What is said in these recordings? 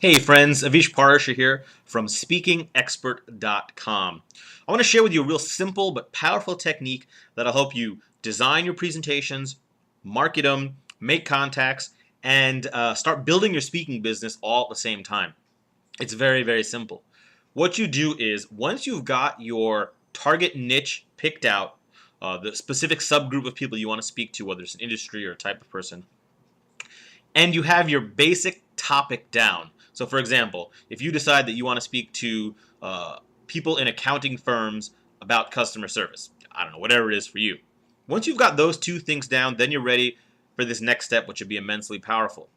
Hey friends, Avish Parasha here from SpeakingExpert.com. I want to share with you a real simple but powerful technique that'll help you design your presentations, market them, make contacts, and start building your speaking business all at the same time. It's very, very simple. What you do is once you've got your target niche picked out, the specific subgroup of people you want to speak to, whether it's an industry or a type of person, and you have your basic topic down. So, for example, if you decide that you want to speak to people in accounting firms about customer service, I don't know, whatever it is for you. Once you've got those two things down, then you're ready for this next step, which would be immensely powerful.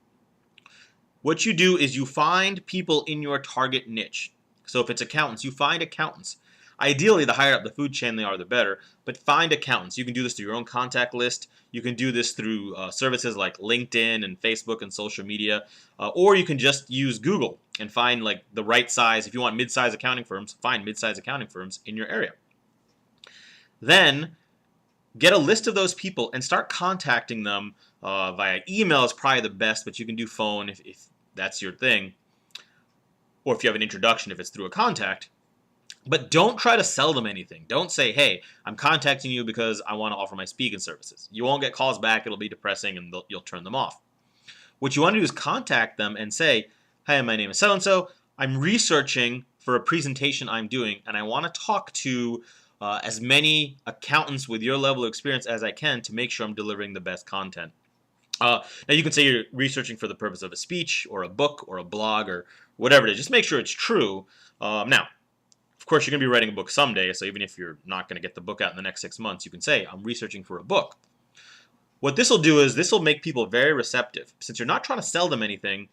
What you do is you find people in your target niche. So if it's accountants, you find accountants. Ideally, the higher up the food chain they are, the better. But find accountants. You can do this through your own contact list. You can do this through services like LinkedIn and Facebook and social media. Or you can just use Google and find like the right size. If you want mid-size accounting firms, find mid-size accounting firms in your area. Then get a list of those people and start contacting them via email is probably the best, but you can do phone if that's your thing. Or if you have an introduction, if it's through a contact. But don't try to sell them anything. Don't say, hey, I'm contacting you because I want to offer my speaking services. You won't get calls back. It'll be depressing, and you'll turn them off. What you want to do is contact them and say, hi, my name is so-and-so. I'm researching for a presentation I'm doing, and I want to talk to as many accountants with your level of experience as I can to make sure I'm delivering the best content. Now, you can say you're researching for the purpose of a speech or a book or a blog or whatever it is. Just make sure it's true. Now, of course, you're going to be writing a book someday, so even if you're not going to get the book out in the next 6 months, you can say, I'm researching for a book. What this will do is this will make people very receptive. Since you're not trying to sell them anything,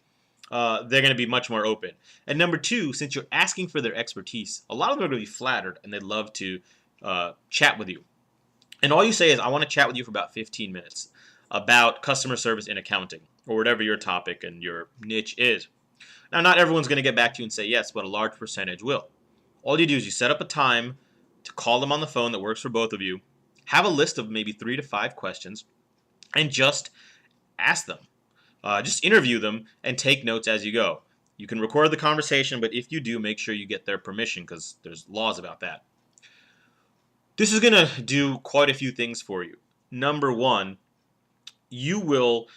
they're going to be much more open. And number two, since you're asking for their expertise, a lot of them are going to be flattered, and they'd love to chat with you. And all you say is, I want to chat with you for about 15 minutes about customer service in accounting, or whatever your topic and your niche is. Now, not everyone's going to get back to you and say yes, but a large percentage will. All you do is you set up a time to call them on the phone that works for both of you, have a list of maybe 3 to 5 questions, and just ask them. Just interview them and take notes as you go. You can record the conversation, but if you do, make sure you get their permission because there's laws about that. This is going to do quite a few things for you. Number one, you will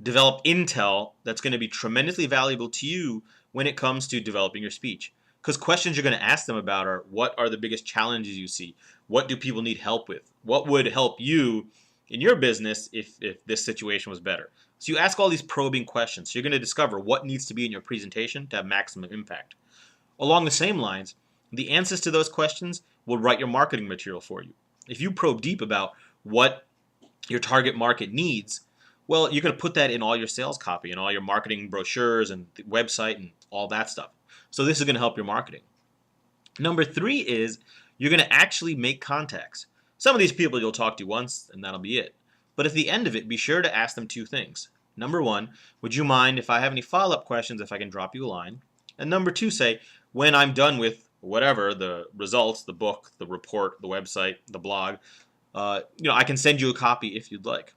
develop intel that's going to be tremendously valuable to you when it comes to developing your speech. Because questions you're going to ask them about are, what are the biggest challenges you see? What do people need help with? What would help you in your business if this situation was better? So you ask all these probing questions. So you're going to discover what needs to be in your presentation to have maximum impact. Along the same lines, the answers to those questions will write your marketing material for you. If you probe deep about what your target market needs, well, you're going to put that in all your sales copy and all your marketing brochures and the website and all that stuff. So this is going to help your marketing. Number three is you're going to actually make contacts. Some of these people you'll talk to once and that'll be it. But at the end of it, be sure to ask them 2 things. Number one, would you mind if I have any follow-up questions if I can drop you a line? And number 2, say, when I'm done with whatever, the results, the book, the report, the website, the blog, I can send you a copy if you'd like.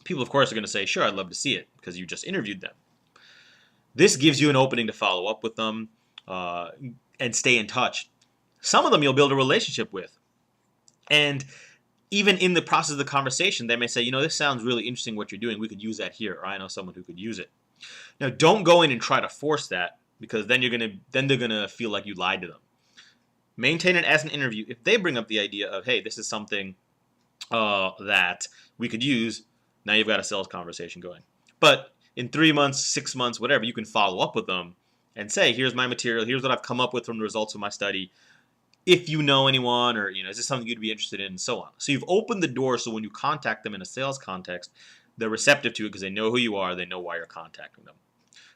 People, of course, are going to say, sure, I'd love to see it because you just interviewed them. This gives you an opening to follow up with them and stay in touch. Some of them you'll build a relationship with. And even in the process of the conversation, they may say, this sounds really interesting what you're doing. We could use that here, or I know someone who could use it. Now, don't go in and try to force that because then they're gonna feel like you lied to them. Maintain it as an interview. If they bring up the idea of, hey, this is something that we could use, now you've got a sales conversation going. But in 3 months, 6 months, whatever, you can follow up with them and say, here's my material, here's what I've come up with from the results of my study. If you know anyone or, is this something you'd be interested in, and so on. So you've opened the door so when you contact them in a sales context, they're receptive to it because they know who you are, they know why you're contacting them.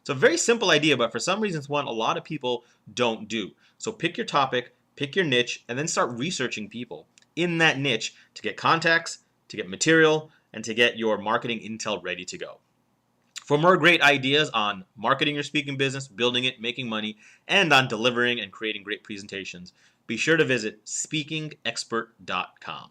It's a very simple idea, but for some reason it's one a lot of people don't do. So pick your topic, pick your niche, and then start researching people in that niche to get contacts, to get material, and to get your marketing intel ready to go. For more great ideas on marketing your speaking business, building it, making money, and on delivering and creating great presentations, be sure to visit SpeakingExpert.com.